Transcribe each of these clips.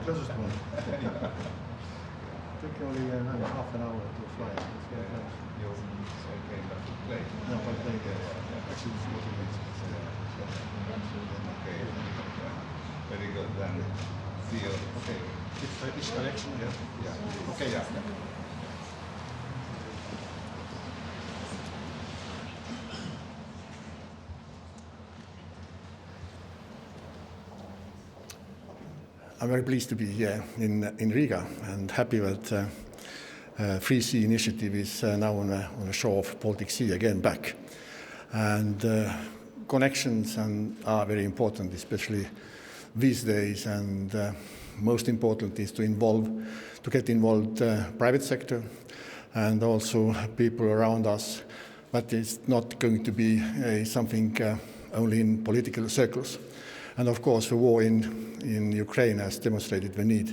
Closest one. Took only half an hour to fly. It's very close. You came back to play? No, by plane, yes. Actually, it's 40 minutes. Okay. Very good. Then see you. Okay. Which direction? Yeah. Okay. Yeah. I'm very pleased to be here in Riga and happy that Free Sea Initiative is now on the shore of Baltic Sea again back. And connections are very important, especially these days. And most important is to get involved private sector and also people around us. But it's not going to be something only in political circles. And of course, the war in Ukraine has demonstrated the need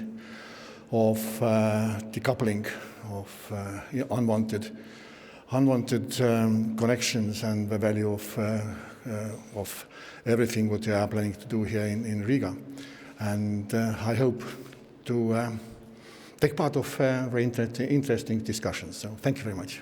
of decoupling of unwanted connections and the value of everything what they are planning to do here in Riga. And I hope to take part of very interesting discussions. So thank you very much.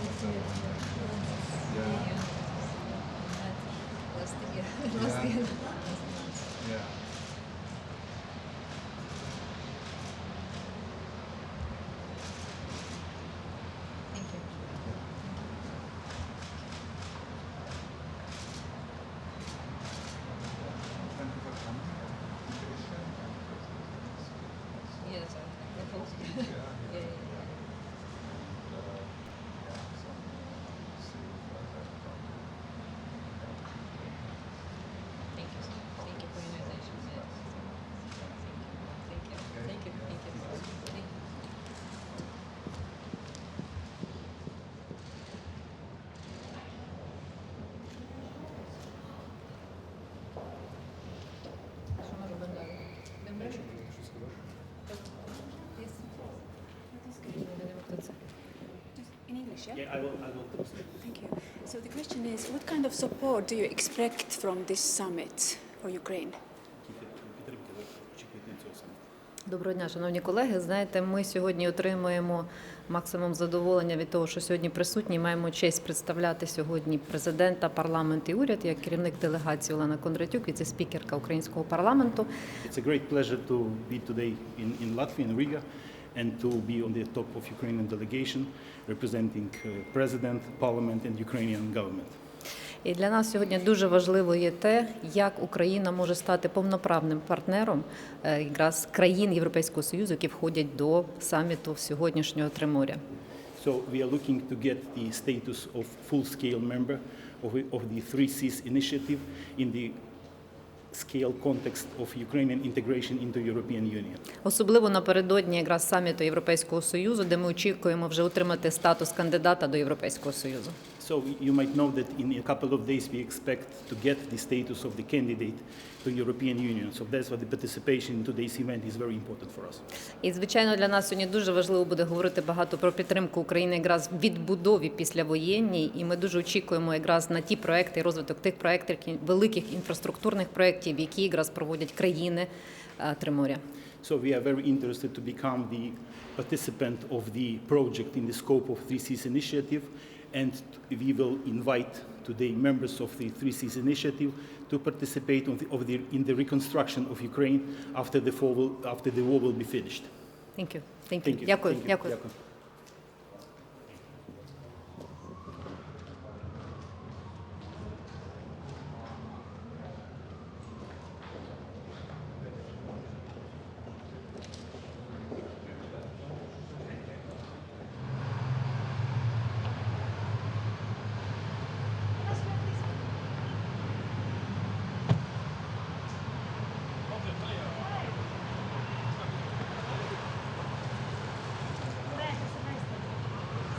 Yeah. Thank you for coming. Yes, I hope. Yeah. Thank you. Thank you for your invitation. Yes. Thank you. Thank you. Thank you. Thank you. Що ми робимо далі? Добре? Yes. In English, yeah? Yeah, I will translate. Thank you. So the question is, what kind of support do you expect from this summit for Ukraine? Доброго дня, шановні колеги. Знаєте, ми сьогодні отримуємо максимум задоволення від того, що сьогодні присутні. Маємо честь представляти сьогодні президента, парламент і уряд. Я керівник делегації Олена Кондратюк, віце-спікерка українського парламенту. It's a great pleasure to be today in Latvia, in Riga, and to be on the top of Ukrainian delegation, representing President, Parliament and Ukrainian government. І для нас сьогодні дуже важливо є те, як Україна може стати повноправним партнером якраз країн Європейського Союзу, які входять до саміту сьогоднішнього Триморя. So we are looking to get the status of full-scale member of the Three Seas initiative in the scale context of Ukrainian integration into European Union. Особливо напередодні якраз саміту Європейського Союзу, де ми очікуємо вже отримати статус кандидата до Європейського Союзу. So you might know that in a couple of days we expect to get the status of the candidate to European Union. So that's why the participation in today's event is very important for us. І, звичайно, для нас сьогодні дуже важливо буде говорити багато про підтримку України якраз в відбудові післявоєнній. І ми дуже очікуємо якраз на ті проекти, розвиток тих проєктів, великих інфраструктурних проєктів, які якраз проводять країни Триморя. So we are very interested to become the participant of the project in the scope of Three Seas Initiative, and we will invite today members of the Three Seas Initiative to participate in the reconstruction of Ukraine after the war will be finished. Thank you. Thank you. Thank you. Дякую. Thank you. Дякую. Дякую.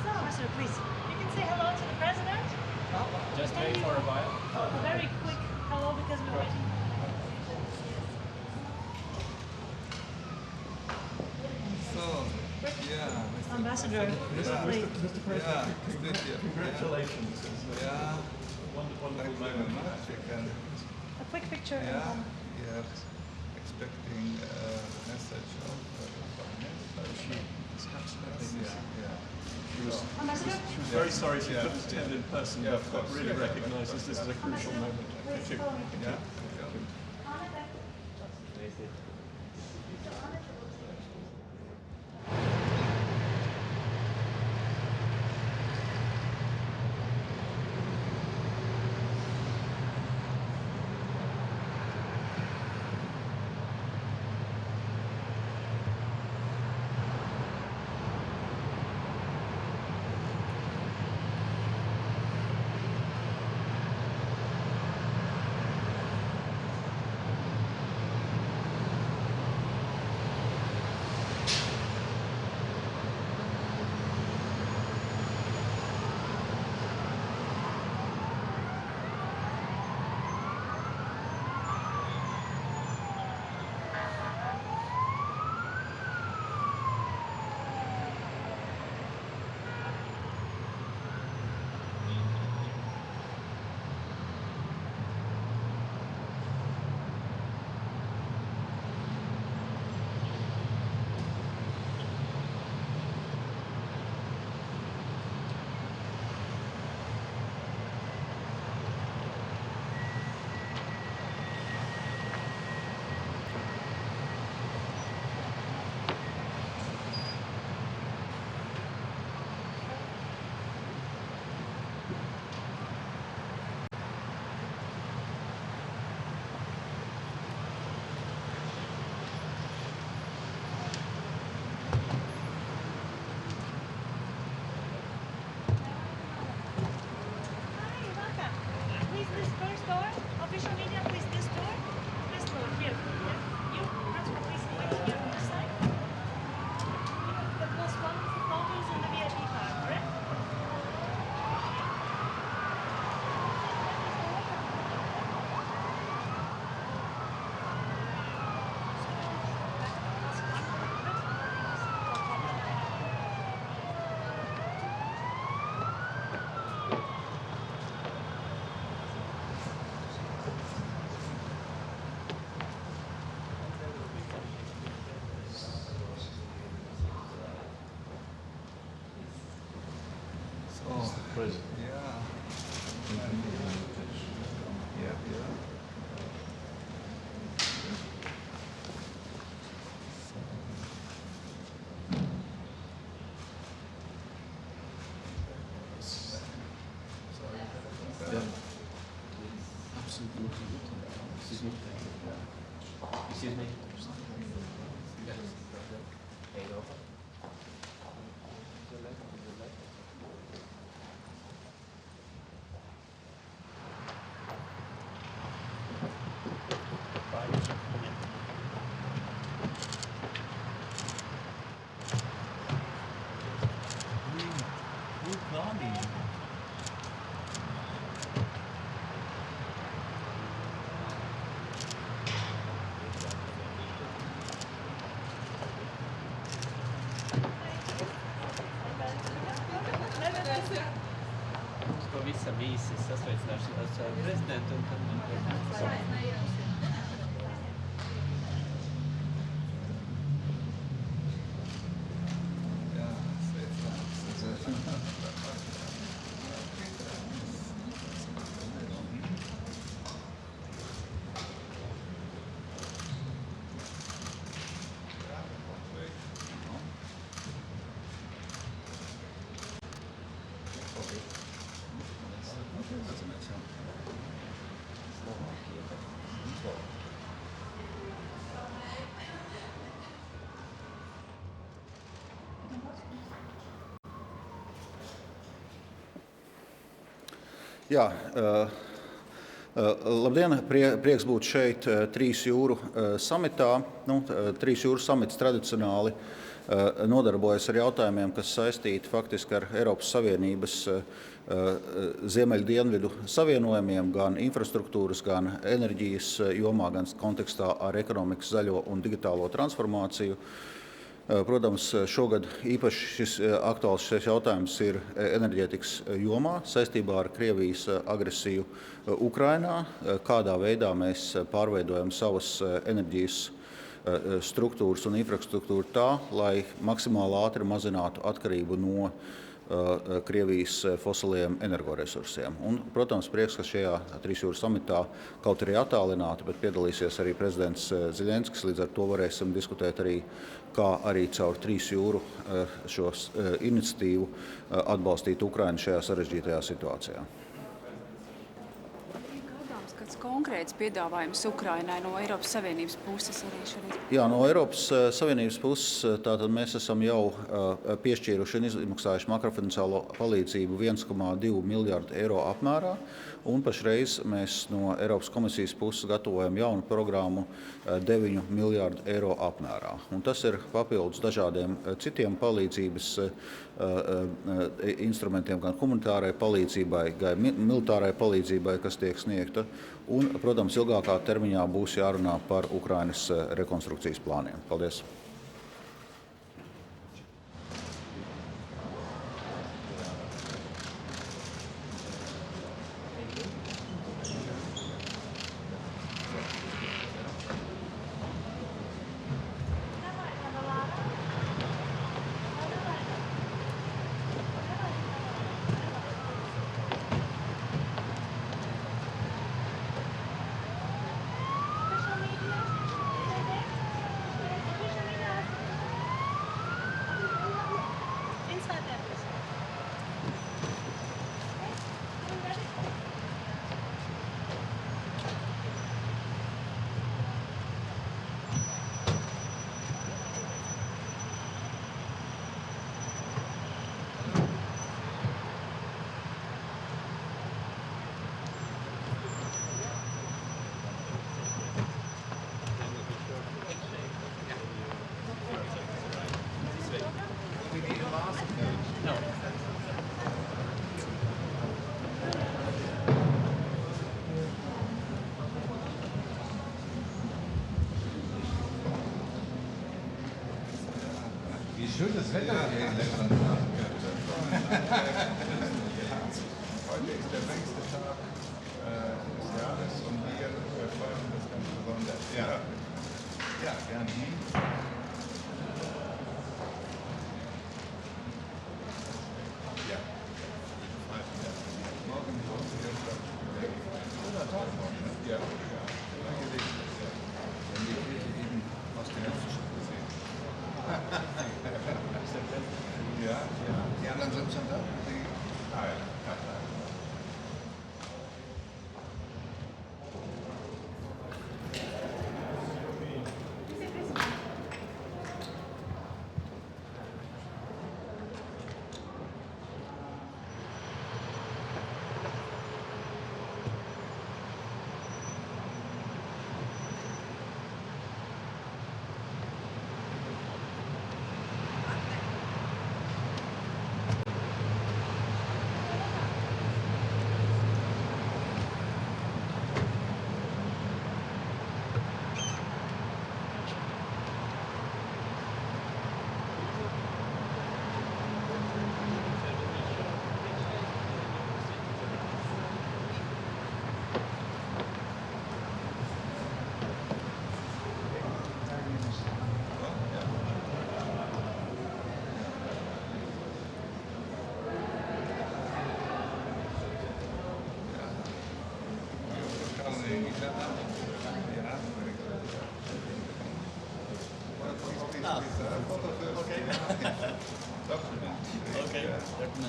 Ambassador, please, you can say hello to the president. Just wait for a while. A very quick hello because we're waiting. So, yeah, Ambassador, please. yeah, congratulations. Yeah, Wonderful thank you very much. You can, A quick picture. yeah, we are expecting a message of Ambassador? She was very sorry she Yeah. couldn't attend in person, Yeah, of but course. really recognises this is a crucial moment. Thank you. Yeah. Oh, Mr. President. yeah. Yeah. Excuse me. Pavisam īsi sasveicināšanās ar prezidentu un tad Jā, labdien, prieks būt šeit Trīs jūru samitā. Trīs jūru samits tradicionāli nodarbojas ar jautājumiem, kas saistīti faktiski ar Eiropas Savienības ziemeļdienvidu savienojumiem, gan infrastruktūras, gan enerģijas jomā, gan kontekstā ar ekonomikas zaļo un digitālo transformāciju. Protams, šogad īpaši aktuāls šis jautājums ir enerģētikas jomā saistībā ar Krievijas agresiju Ukrainā, kādā veidā mēs pārveidojam savas enerģijas struktūras un infrastruktūru tā, lai maksimāli ātri mazinātu atkarību no Krievijas fosiliem energoresursiem. Un, protams, prieks, ka šajā Trīs jūru samitā kaut arī attālināti, bet piedalīsies arī prezidents Zelenskis, līdz ar to varēsim diskutēt arī, kā arī caur Trīs jūru šo iniciatīvu atbalstīt Ukrainu šajā sarežģītajā situācijā. Kāds konkrēts piedāvājums Ukrainai no Eiropas Savienības puses arī šoreiz? Jā, no Eiropas Savienības puses tātad mēs esam jau piešķīruši un izmaksājuši makrofinanciālo palīdzību 1,2 miljārdu eiro apmērā, un pašreiz mēs no Eiropas komisijas puses gatavojam jaunu programmu 9 miljārdu eiro apmērā. Un tas ir papildus dažādiem citiem palīdzības instrumentiem, gan humanitārai palīdzībai, gan militārai palīdzībai, kas tiek sniegta. Un, protams, ilgākā termiņā būs jārunā par Ukrainas rekonstrukcijas plāniem. Paldies! Schönes Wetter hier in Lettland. Heute ist der längste Tag des Jahres und wir feiern das ganz besonders. Ja, gerne. Ja.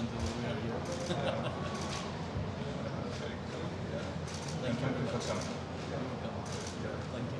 until we are here. Very cool. Yeah. Thank you for coming. Thank you.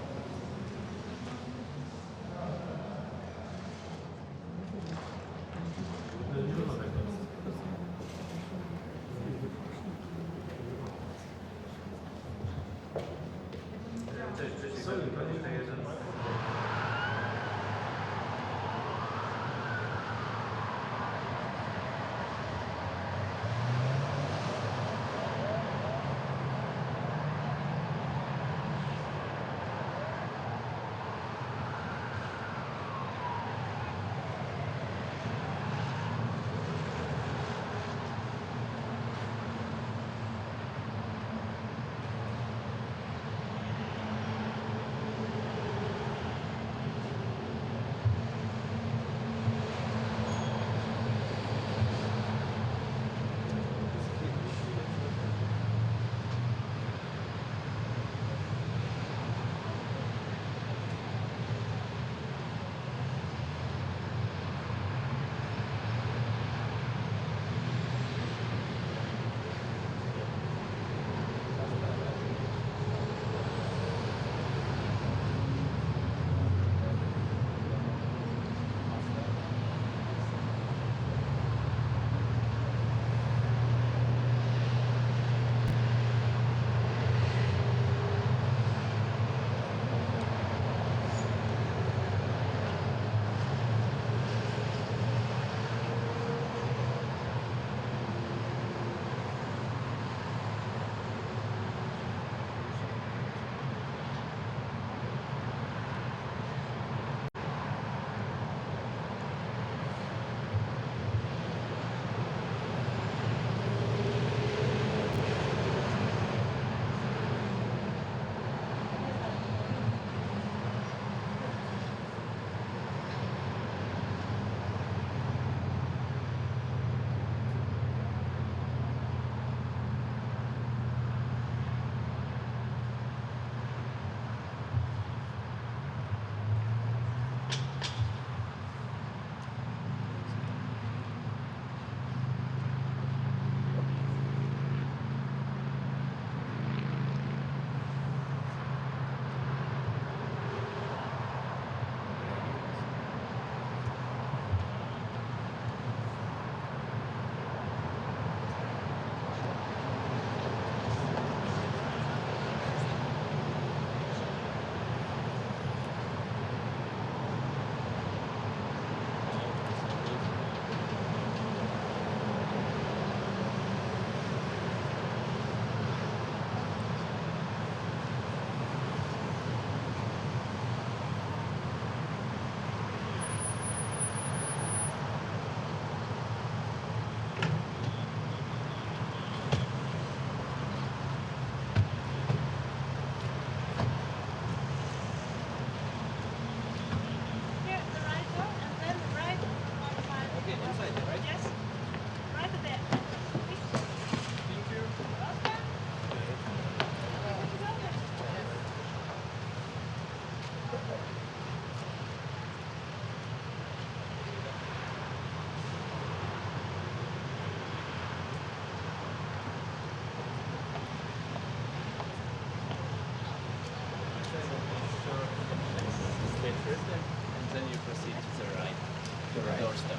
Doorstep.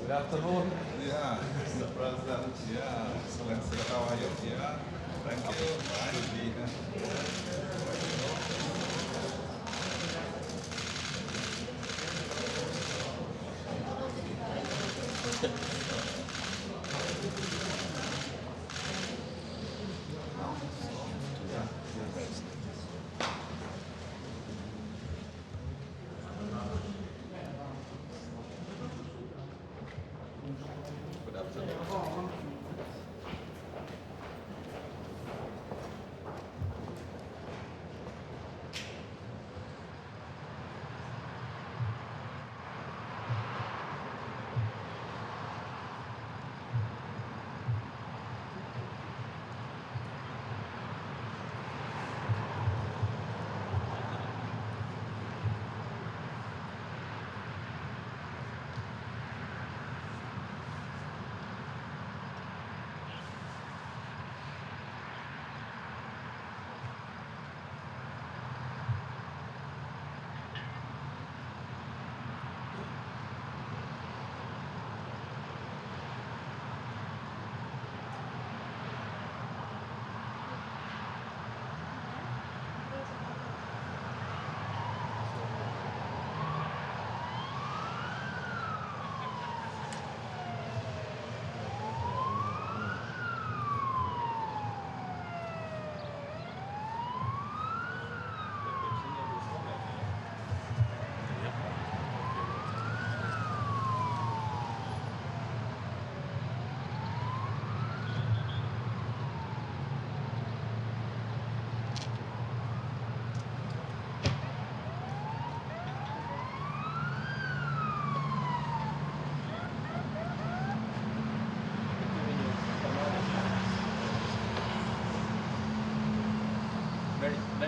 Good afternoon. Yeah, Mr. President. Yeah, Excellency, how are you? Yeah, thank you. Fine to be here. Good afternoon.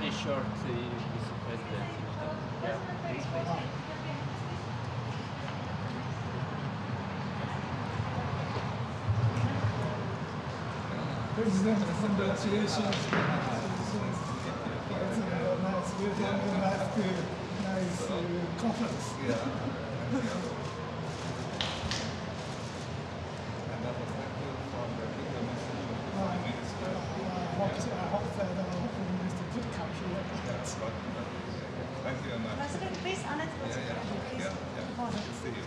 very short, Mr. President. Yeah, please, please. President, congratulations. Nice conference. Yeah. Another thank you from the Riga message of the Prime Minister. I hope that the Prime Minister could come here. Thank you very much. President, please, Annette, please. Good to see you.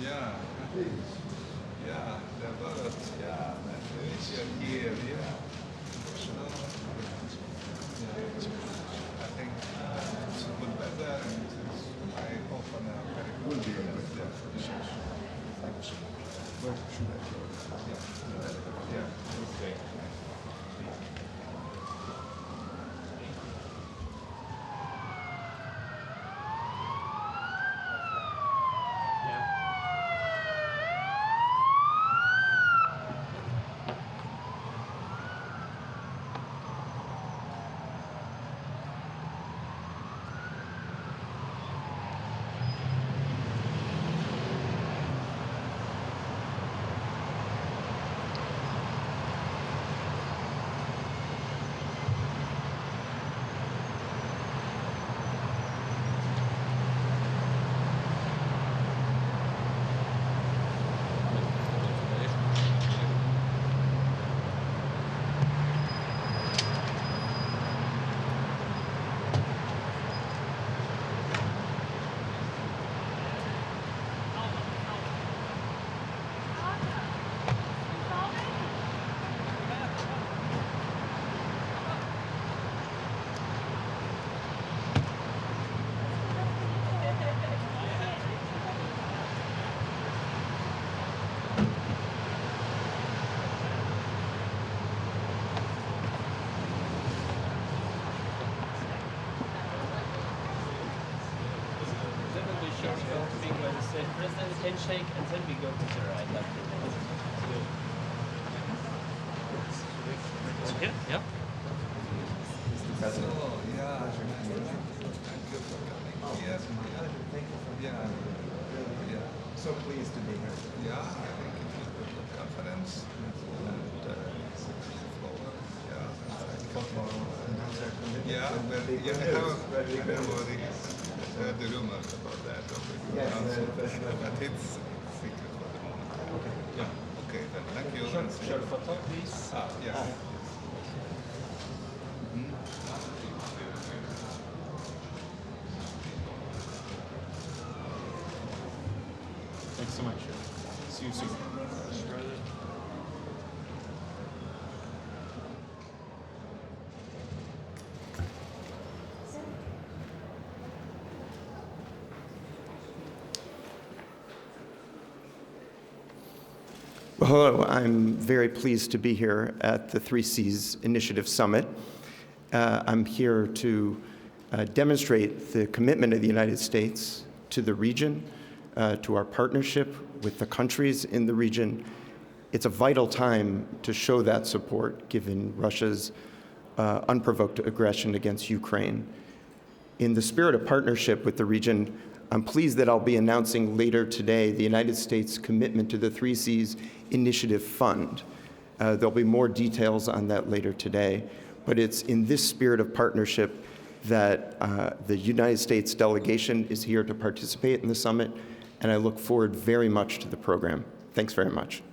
Yeah, there was, here, I think it's a good weather and I hope on a very good day. Thank you so much. Where should I go? Yeah, okay. President handshake and then we go to the right after that. Okay, yeah. President. Oh, yeah. Thank you for coming. Yes, thank you for yeah. So pleased to be here. Yeah, I think it was a good conference. And I heard the rumors about that. But it's secret for the moment. Okay. Yeah. Okay, then thank you. Short photo, please. Yes. Thanks so much. See you soon. Well, hello, I'm very pleased to be here at the 3Cs Initiative Summit. I'm here to demonstrate the commitment of the United States to the region, to our partnership with the countries in the region. It's a vital time to show that support given Russia's unprovoked aggression against Ukraine. In the spirit of partnership with the region, I'm pleased that I'll be announcing later today the United States' commitment to the 3Cs Initiative Fund. There'll be more details on that later today, but it's in this spirit of partnership that the United States delegation is here to participate in the summit, and I look forward very much to the program. Thanks very much.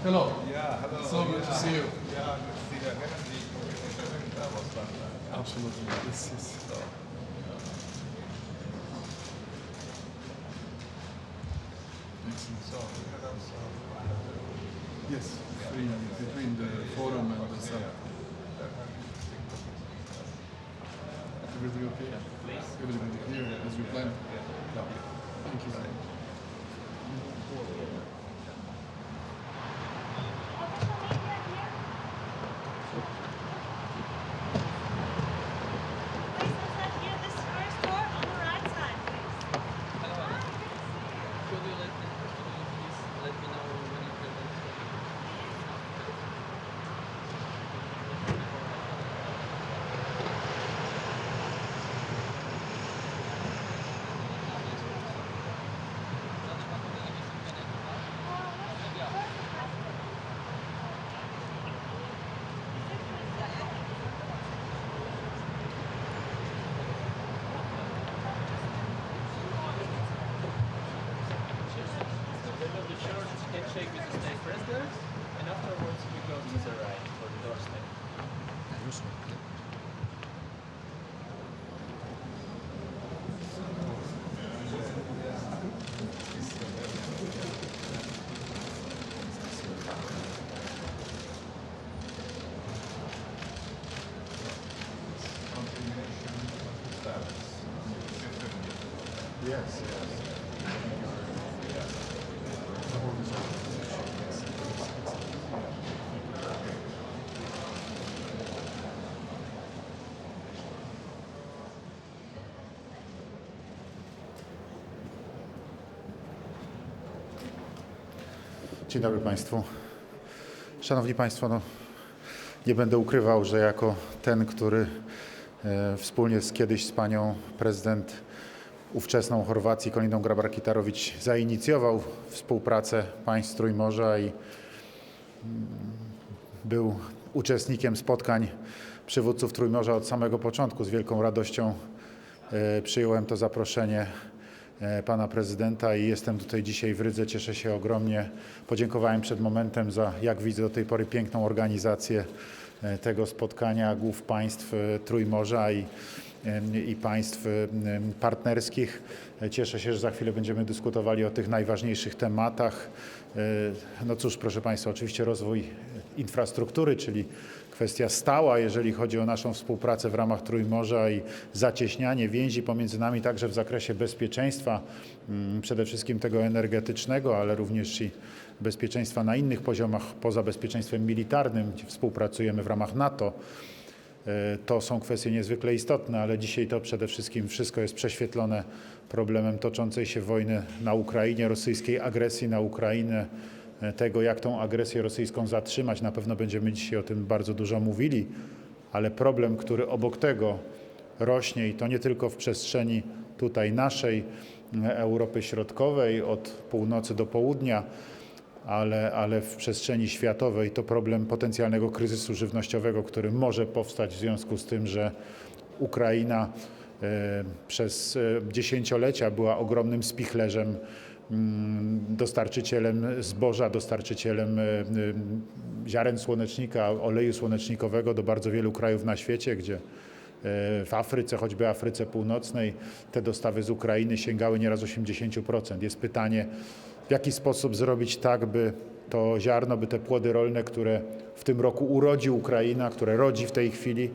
Hello. Yeah, hello. So good to see you. Yeah, good to see you. Absolutely. This is excellent. So yes, between the forum and the summit. Everything okay? Everything clear as you planned? Yeah. Thank you very much. Handshake with the state president, and afterwards we go to the right for the doorstep. Yes. Dzień dobry Państwu. Szanowni Państwo, no, nie będę ukrywał, że jako ten, który wspólnie kiedyś z panią prezydent ówczesną Chorwacji, Koliną Grabar-Kitarović zainicjował współpracę państw Trójmorza i był uczestnikiem spotkań przywódców Trójmorza od samego początku. Z wielką radością przyjąłem to zaproszenie pana prezydenta i jestem tutaj dzisiaj w Rydze. Cieszę się ogromnie. Podziękowałem przed momentem za, jak widzę, do tej pory piękną organizację tego spotkania głów państw Trójmorza i państw partnerskich. Cieszę się, że za chwilę będziemy dyskutowali o tych najważniejszych tematach. No cóż, proszę Państwa, oczywiście rozwój infrastruktury, czyli kwestia stała, jeżeli chodzi o naszą współpracę w ramach Trójmorza i zacieśnianie więzi pomiędzy nami także w zakresie bezpieczeństwa, przede wszystkim tego energetycznego, ale również i bezpieczeństwa na innych poziomach poza bezpieczeństwem militarnym, gdzie współpracujemy w ramach NATO. To są kwestie niezwykle istotne, ale dzisiaj to przede wszystkim wszystko jest prześwietlone problemem toczącej się wojny na Ukrainie, rosyjskiej agresji na Ukrainę, tego, jak tą agresję rosyjską zatrzymać. Na pewno będziemy dzisiaj o tym bardzo dużo mówili, ale problem, który obok tego rośnie i to nie tylko w przestrzeni tutaj naszej Europy Środkowej, od północy do południa, ale w przestrzeni światowej to problem potencjalnego kryzysu żywnościowego, który może powstać w związku z tym, że Ukraina przez dziesięciolecia była ogromnym spichlerzem, dostarczycielem zboża, dostarczycielem ziaren słonecznika, oleju słonecznikowego do bardzo wielu krajów na świecie, gdzie w Afryce, choćby Afryce Północnej, te dostawy z Ukrainy sięgały nieraz 80%. Jest pytanie, w jaki sposób zrobić tak, by to ziarno, by te płody rolne, które w tym roku urodzi Ukraina, które rodzi w tej chwili,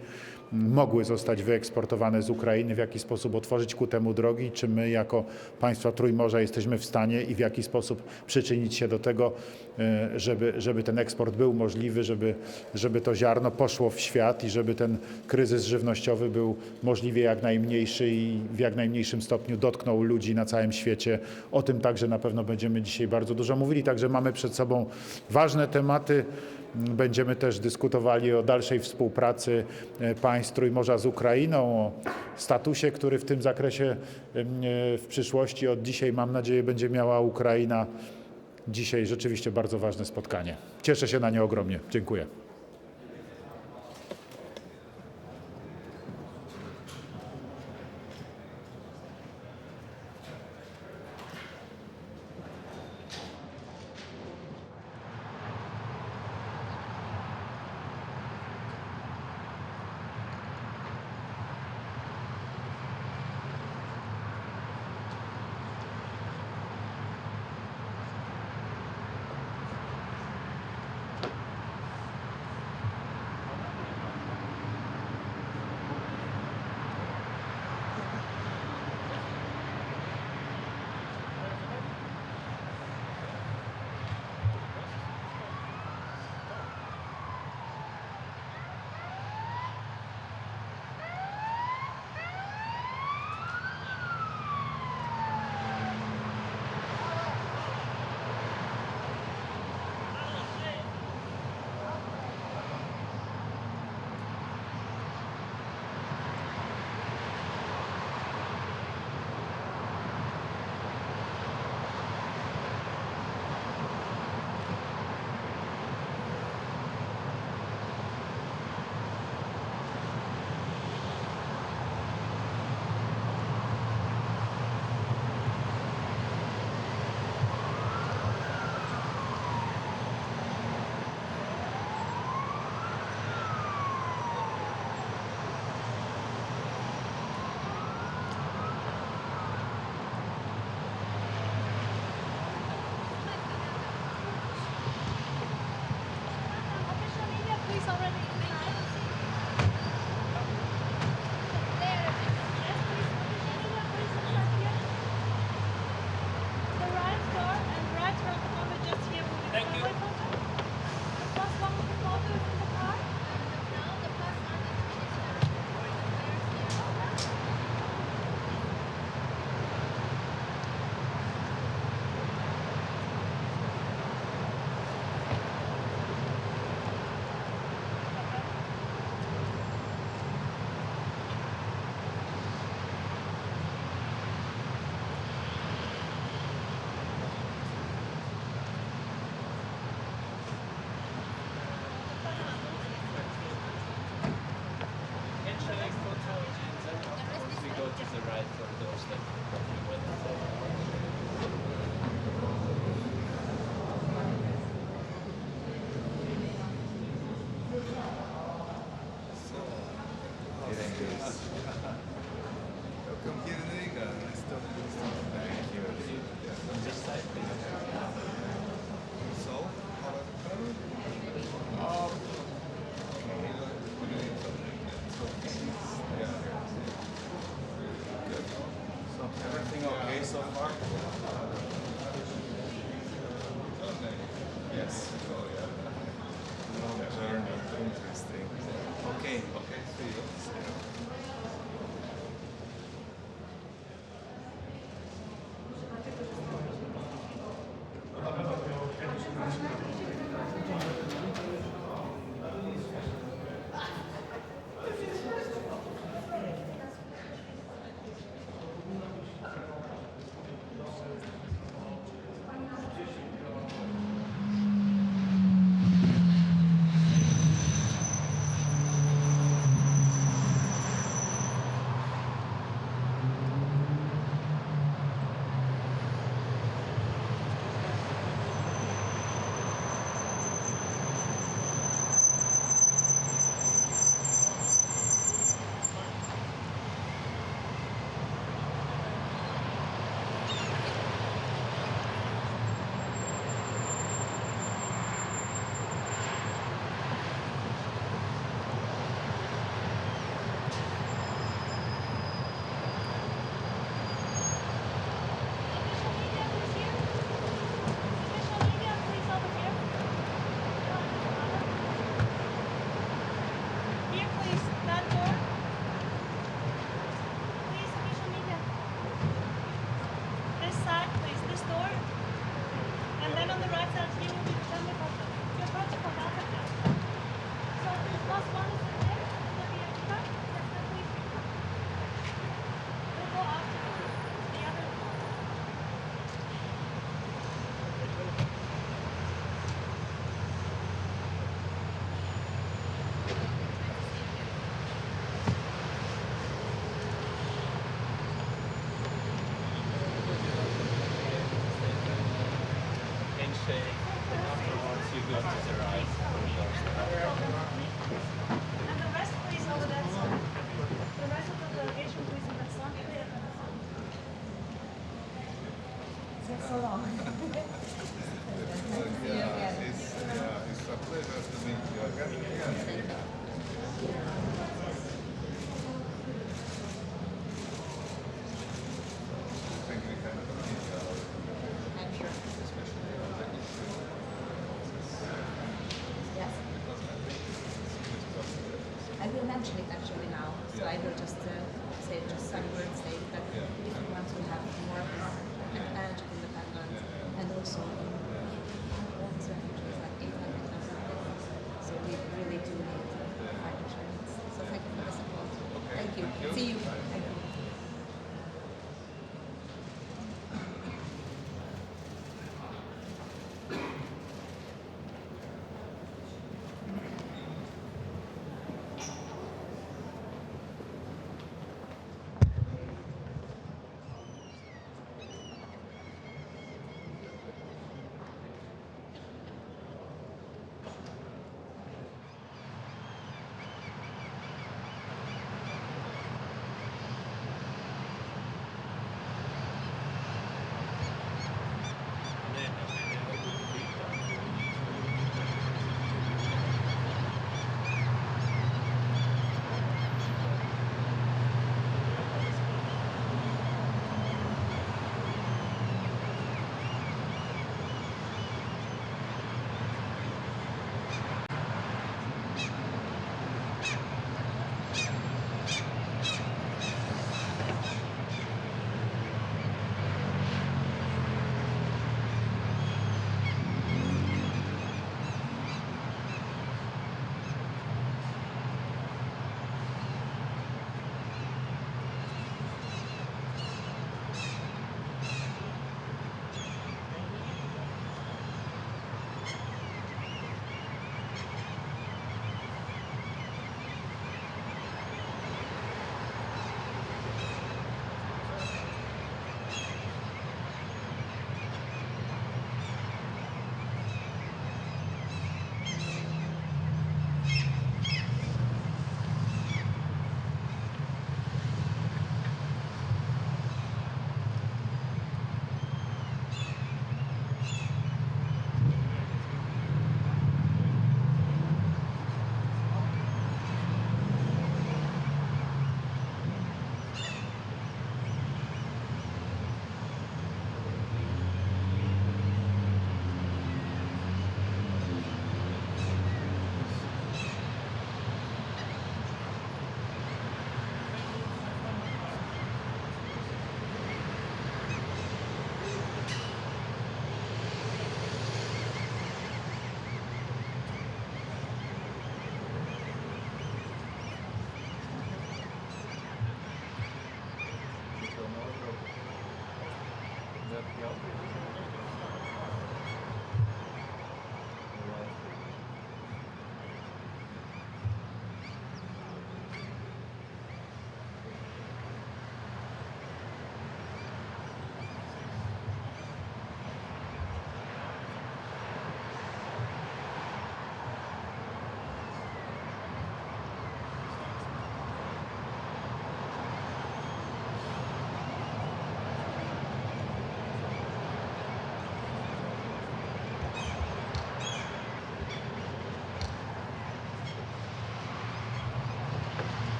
mogły zostać wyeksportowane z Ukrainy, w jaki sposób otworzyć ku temu drogi, czy my jako państwa Trójmorza jesteśmy w stanie i w jaki sposób przyczynić się do tego, żeby ten eksport był możliwy, żeby to ziarno poszło w świat i żeby ten kryzys żywnościowy był możliwie jak najmniejszy i w jak najmniejszym stopniu dotknął ludzi na całym świecie. O tym także na pewno będziemy dzisiaj bardzo dużo mówili, także mamy przed sobą ważne tematy. Będziemy też dyskutowali o dalszej współpracy państw Trójmorza z Ukrainą, o statusie, który w tym zakresie w przyszłości, od dzisiaj mam nadzieję, będzie miała Ukraina. Dzisiaj rzeczywiście bardzo ważne spotkanie. Cieszę się na nie ogromnie. Dziękuję. goes to the right from Doorstep. And the rest, please, over that side. The rest of the delegation, please, on that side. It's so long. It's a pleasure to meet you again. Thank you kind of meet you. I'm sure. Especially on the issue of Yes. because I think it's possible. I will mention it actually now. So I will just say just some words saying that if you want to have more energy independence and also all these refugees, like 800,000, so we really do need financial needs. So thank you for the support. Thank you. See you. Thank you.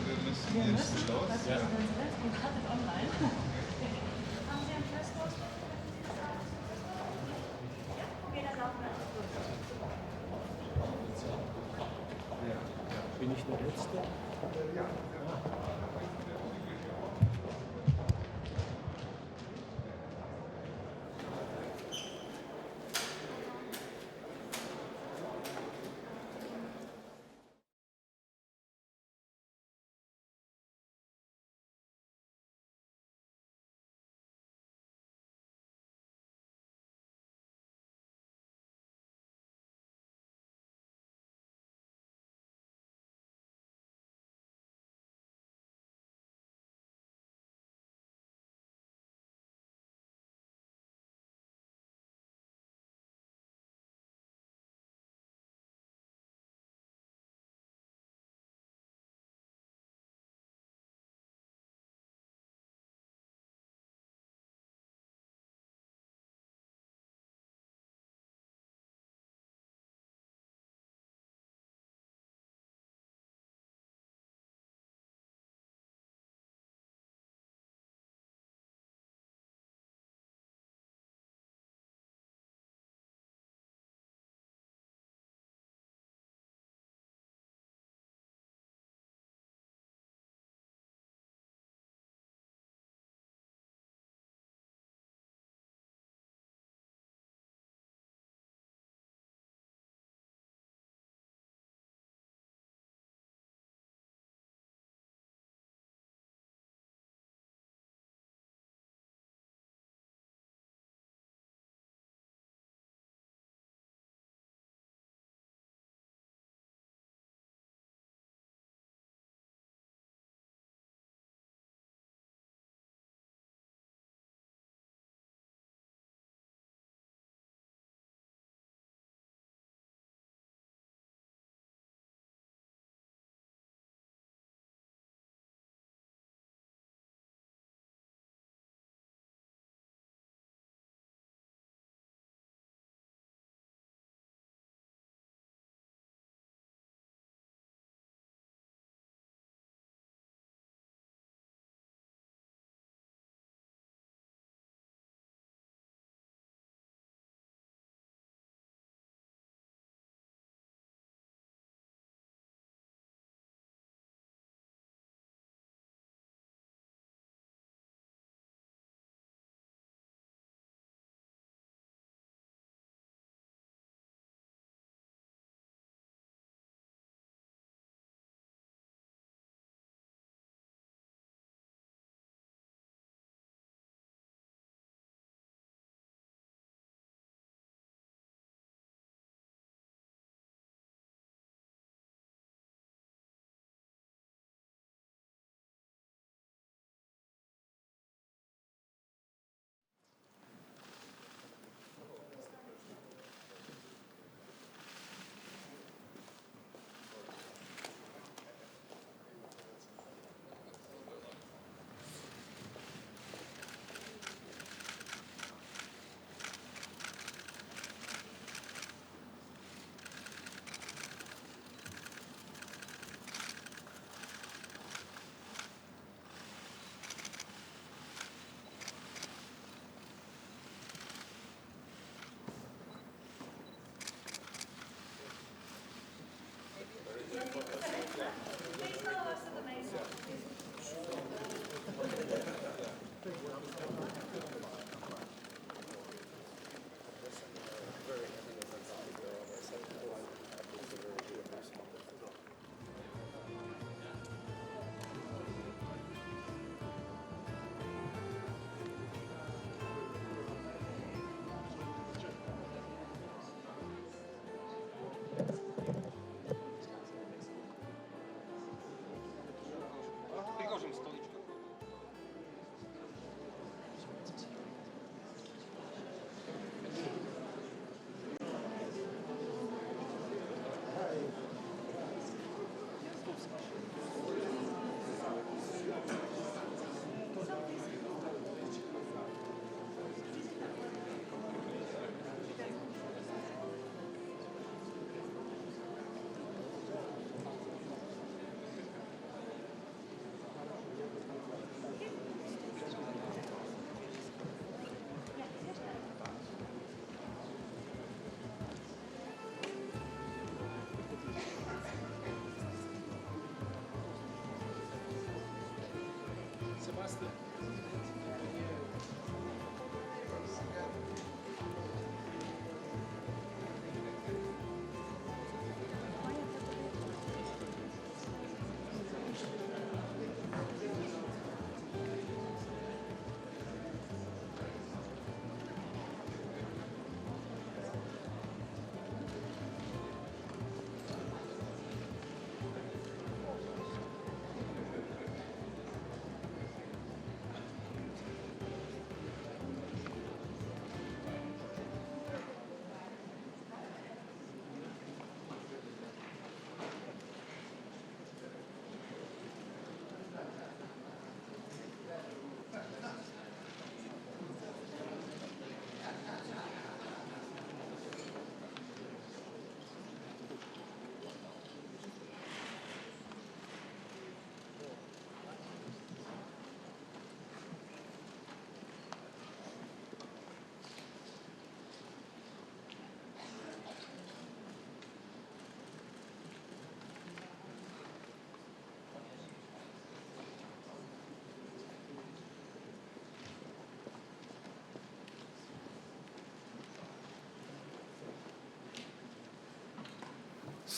wir müssen jetzt los. Ja. Zelensky wartet online. Haben Sie ein Festwort? Ja, okay, dann laufen wir. Bin ich der Letzte? Ja.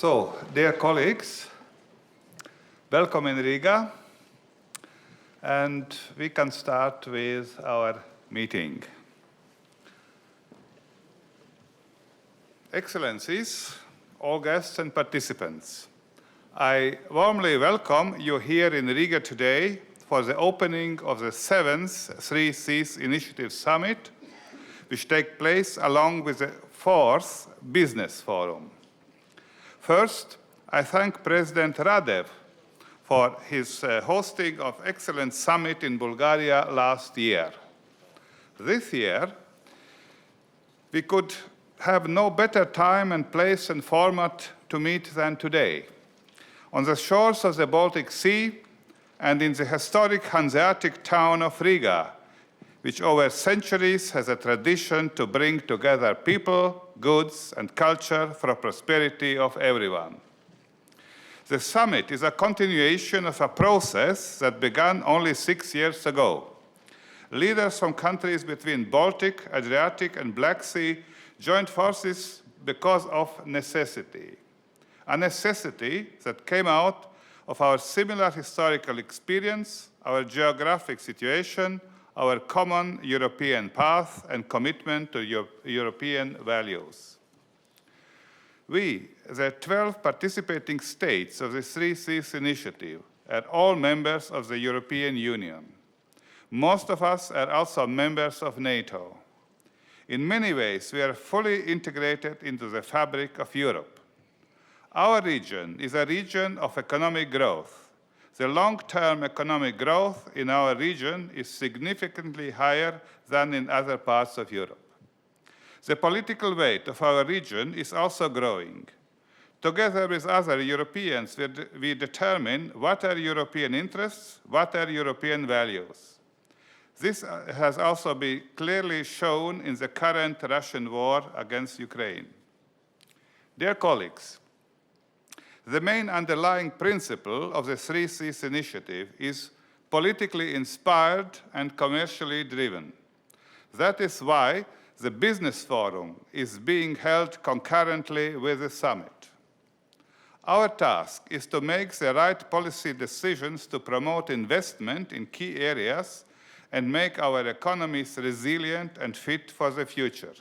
So, dear colleagues, welcome in Riga, and we can start with our meeting. Excellencies, all guests and participants, I warmly welcome you here in Riga today for the opening of the 7th 3Cs Initiative Summit, which takes place along with the 4th Business Forum. First, I thank President Radev for his hosting of Excellence Summit in Bulgaria last year. This year, we could have no better time and place and format to meet than today. On the shores of the Baltic Sea and in the historic Hanseatic town of Riga, which over centuries has a tradition to bring together people, goods, and culture for the prosperity of everyone. The summit is a continuation of a process that began only 6 years ago. Leaders from countries between Baltic, Adriatic, and Black Sea joined forces because of necessity. A necessity that came out of our similar historical experience, our geographic situation, our common European path and commitment to European values. We, the 12 participating states of the 3Cs initiative, are all members of the European Union. Most of us are also members of NATO. In many ways, we are fully integrated into the fabric of Europe. Our region is a region of economic growth. The long-term economic growth in our region is significantly higher than in other parts of Europe. The political weight of our region is also growing. Together with other Europeans, we determine what are European interests, what are European values. This has also been clearly shown in the current Russian war against Ukraine. Dear colleagues, the main underlying principle of the 3Cs initiative is politically inspired and commercially driven. That is why the Business Forum is being held concurrently with the summit. Our task is to make the right policy decisions to promote investment in key areas and make our economies resilient and fit for the future.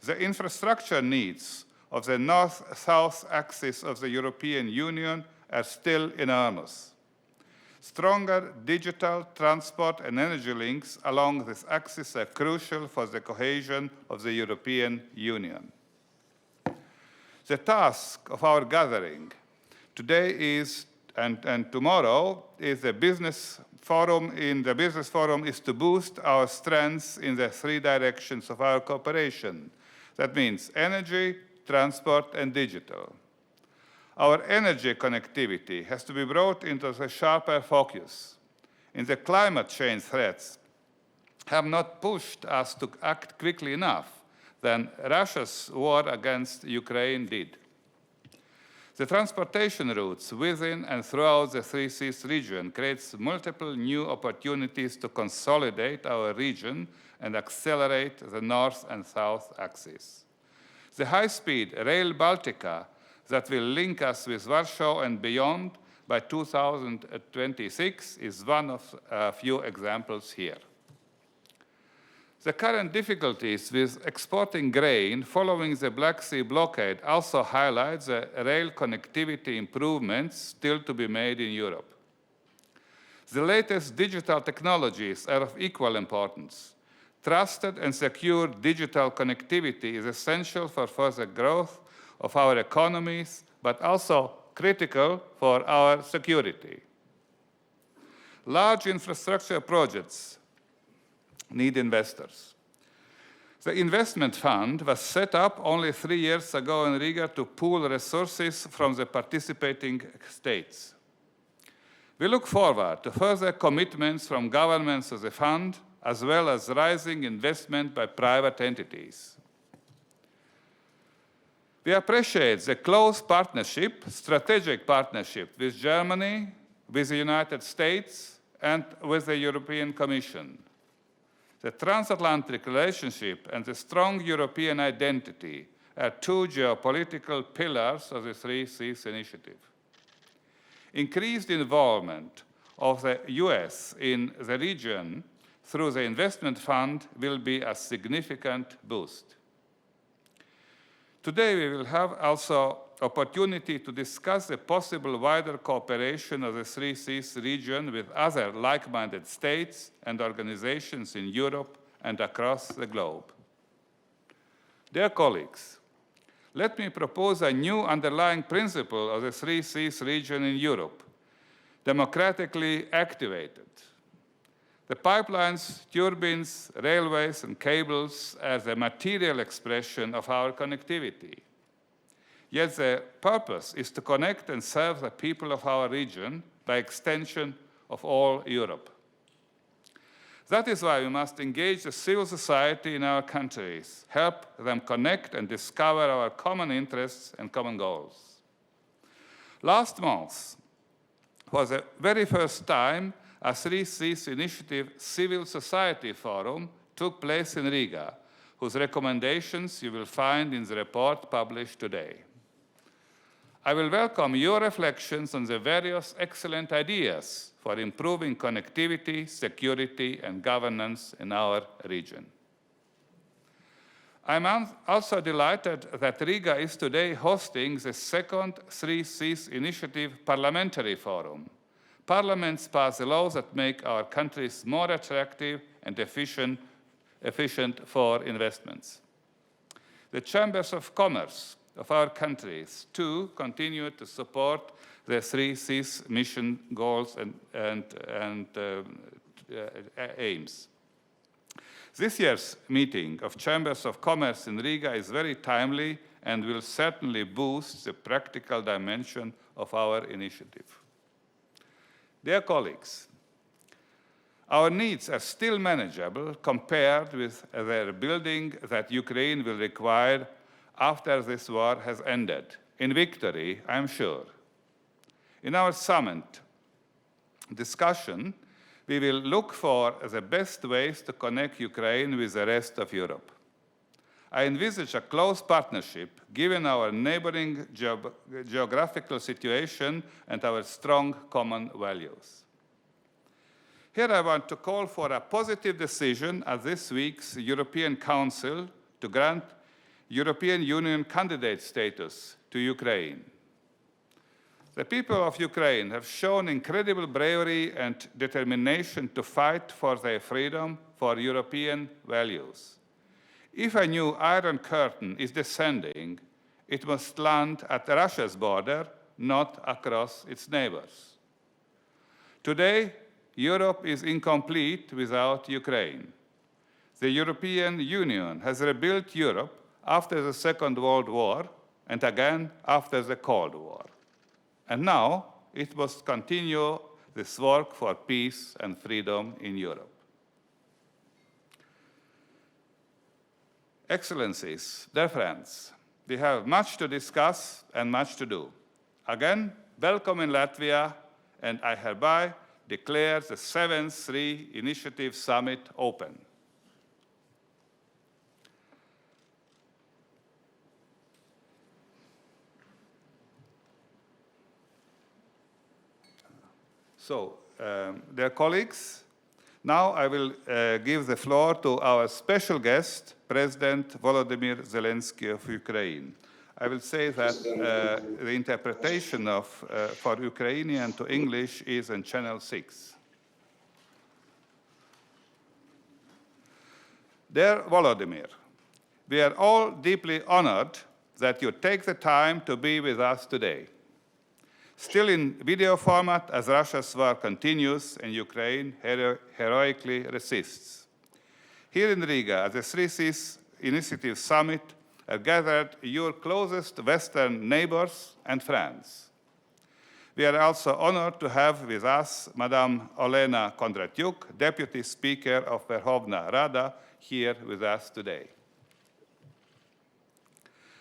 The infrastructure needs of the north-south axis of the European Union are still enormous. Stronger digital, transport, and energy links along this axis are crucial for the cohesion of the European Union. The task of our gathering today is, and tomorrow, is the Business Forum. In the Business Forum is to boost our strengths in the 3 directions of our cooperation. That means energy, transport, and digital. Our energy connectivity has to be brought into the sharper focus. In the climate change threats have not pushed us to act quickly enough than Russia's war against Ukraine did. The transportation routes within and throughout the 3Cs region creates multiple new opportunities to consolidate our region and accelerate the north and south axis. The high-speed Rail Baltica that will link us with Warsaw and beyond by 2026 is one of a few examples here. The current difficulties with exporting grain following the Black Sea blockade also highlight the rail connectivity improvements still to be made in Europe. The latest digital technologies are of equal importance. Trusted and secure digital connectivity is essential for further growth of our economies, but also critical for our security. Large infrastructure projects need investors. The investment fund was set up only 3 years ago in Riga to pool resources from the participating states. We look forward to further commitments from governments of the fund, as well as rising investment by private entities. We appreciate the close partnership, strategic partnership with Germany, with the United States, and with the European Commission. The transatlantic relationship and the strong European identity are two geopolitical pillars of the Three Seas Initiative. Increased involvement of the US in the region through the investment fund will be a significant boost. Today we will have also opportunity to discuss the possible wider cooperation of the Three Seas region with other like-minded states and organizations in Europe and across the globe. Dear colleagues, let me propose a new underlying principle of the Three Seas region in Europe, democratically activated. The pipelines, turbines, railways, and cables as a material expression of our connectivity. Yet the purpose is to connect and serve the people of our region, by extension of all Europe. That is why we must engage the civil society in our countries, help them connect and discover our common interests and common goals. Last month, for the very first time, a Three Seas Initiative Civil Society Forum took place in Riga, whose recommendations you will find in the report published today. I will welcome your reflections on the various excellent ideas for improving connectivity, security, and governance in our region. I'm also delighted that Riga is today hosting the second Three Seas Initiative Parliamentary Forum. Parliaments pass the laws that make our countries more attractive and efficient for investments. The chambers of commerce of our countries, too, continue to support the Three Seas mission goals and aims. This year's meeting of Chambers of Commerce in Riga is very timely and will certainly boost the practical dimension of our initiative. Dear colleagues, our needs are still manageable compared with the rebuilding that Ukraine will require after this war has ended. In victory, I'm sure. In our summit discussion, we will look for the best ways to connect Ukraine with the rest of Europe. I envisage a close partnership given our neighboring geographical situation and our strong common values. Here I want to call for a positive decision at this week's European Council to grant European Union candidate status to Ukraine. The people of Ukraine have shown incredible bravery and determination to fight for their freedom, for European values. If a new Iron Curtain is descending, it must land at Russia's border, not across its neighbors. Today, Europe is incomplete without Ukraine. The European Union has rebuilt Europe after the Second World War and again after the Cold War. And now it must continue this work for peace and freedom in Europe. Excellencies, dear friends, we have much to discuss and much to do. Again, welcome in Latvia, and I hereby declare the 7th Three Initiative Summit open. So, dear colleagues, now I will give the floor to our special guest, President Volodymyr Zelensky of Ukraine. I will say that the interpretation for Ukrainian to English is on Channel 6. Dear Volodymyr, we are all deeply honored that you take the time to be with us today. Still in video format as Russia's war continues and Ukraine heroically resists. Here in Riga, at the Three Seas Initiative Summit, are gathered your closest Western neighbors and friends. We are also honored to have with us Madame Olena Kondratyuk, Deputy Speaker of Verkhovna Rada, here with us today.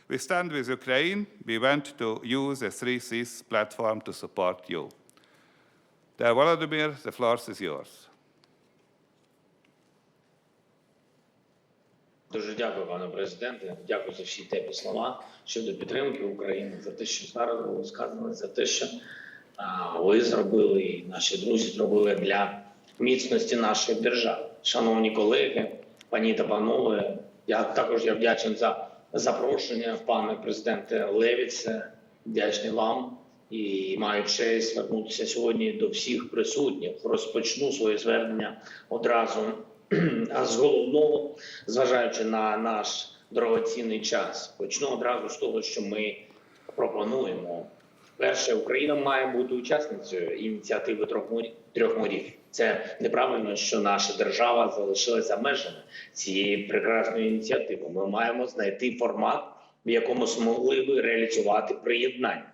We stand with Ukraine. We want to use the Three Seas platform to support you. Dear Volodymyr, the floor is yours. Дуже дякую, пане президенте. Дякую за всі теплі слова щодо підтримки України, за те, що зараз було сказано, за те, що ви зробили і наші друзі зробили для міцності нашої держави. Шановні колеги, пані та панове, я також вдячний за запрошення, пане президенте Левіце, вдячний вам і маю честь звернутися сьогодні до всіх присутніх. Розпочну своє звернення одразу з головного, зважаючи на наш дорогоцінний час. Почну одразу з того, що ми пропонуємо. Перше, Україна має бути учасницею ініціативи трьох морів. Це неправильно, що наша держава залишилася за межами цієї прекрасної ініціативи. Ми маємо знайти формат, в якому змогли би реалізувати приєднання.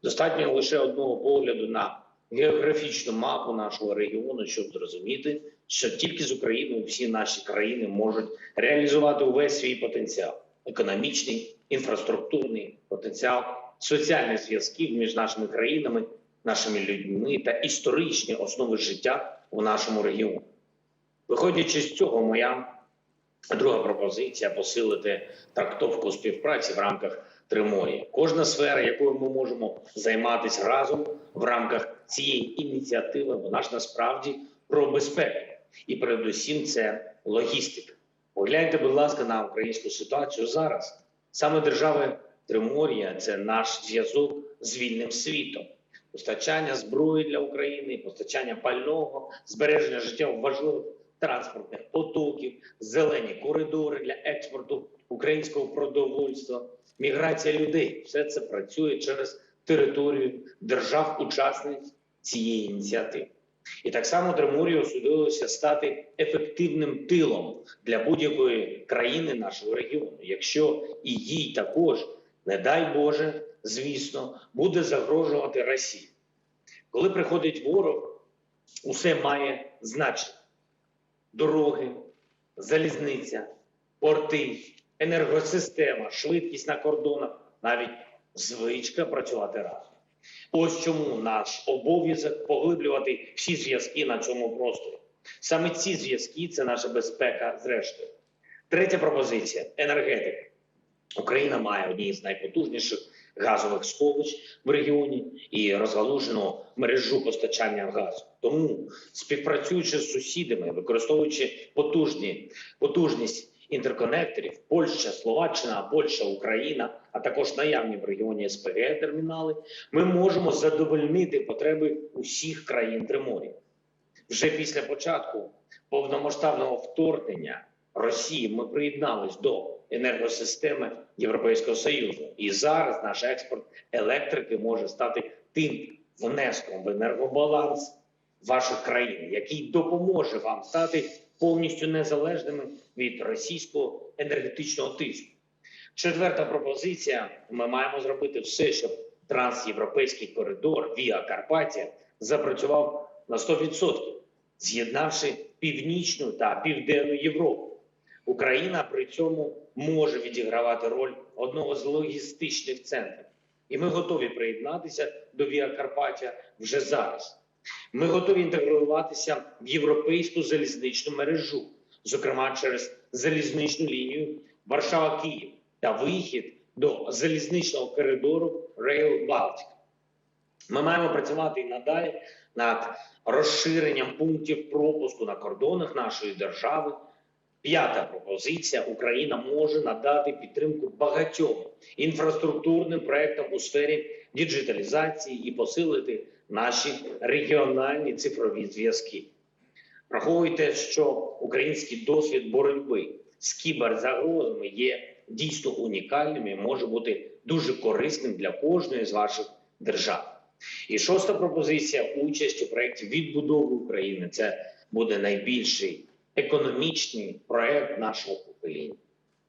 Достатньо лише одного погляду на географічну мапу нашого регіону, щоб зрозуміти, що тільки з Україною всі наші країни можуть реалізувати увесь свій потенціал – економічний, інфраструктурний потенціал, соціальних зв'язків між нашими країнами, нашими людьми та історичні основи життя у нашому регіоні. Виходячи з цього, моя друга пропозиція – посилити трактовку співпраці в рамках Тримор'я. Кожна сфера, якою ми можемо займатися разом в рамках цієї ініціативи, вона ж насправді про безпеку. І передусім це логістика. Погляньте, будь ласка, на українську ситуацію зараз. Саме держави Тримор'я – це наш зв'язок з вільним світом. Постачання зброї для України, постачання пального, збереження життєво важливих транспортних потоків, зелені коридори для експорту українського продовольства, міграція людей. Все це працює через територію держав-учасниць цієї ініціативи. І так само Тримор'ю судилося стати ефективним тилом для будь-якої країни нашого регіону, якщо і їй також, не дай Боже, звісно, буде загрожувати Росія. Коли приходить ворог, усе має значення. Дороги, залізниця, порти, енергосистема, швидкість на кордонах, навіть звичка працювати разом. Ось чому наш обов'язок поглиблювати всі зв'язки на цьому просторі. Саме ці зв'язки – це наша безпека зрештою. Третя пропозиція – енергетика. Україна має одні з найпотужніших газових сховищ в регіоні і розгалужену мережу постачання газу. Тому, співпрацюючи з сусідами, використовуючи потужність інтерконекторів, Польща, Словаччина, Польща, Україна, а також наявні в регіоні СПГ-термінали, ми можемо задовольнити потреби усіх країн Тримор'я. Вже після початку повномасштабного вторгнення Росії ми приєднались до енергосистеми Європейського Союзу. І зараз наш експорт електрики може стати тим внеском в енергобаланс ваших країн, який допоможе вам стати повністю незалежними від російського енергетичного тиску. Четверта пропозиція. Ми маємо зробити все, щоб трансєвропейський коридор Віа Карпатія запрацював на 100%, з'єднавши Північну та Південну Європу. Україна при цьому може відігравати роль одного з логістичних центрів. І ми готові приєднатися до Віа Карпатія вже зараз. Ми готові інтегруватися в європейську залізничну мережу, зокрема через залізничну лінію Варшава-Київ та вихід до залізничного коридору Rail Baltic. Ми маємо працювати і надалі над розширенням пунктів пропуску на кордонах нашої держави. П'ята пропозиція. Україна може надати підтримку багатьом інфраструктурним проєктам у сфері діджиталізації і посилити наші регіональні цифрові зв'язки. Враховуйте, що український досвід боротьби з кіберзагрозами є дійсно унікальним і може бути дуже корисним для кожної з ваших держав. І шоста пропозиція – участь у проєкті відбудови України. Це буде найбільший економічний проєкт нашого покоління.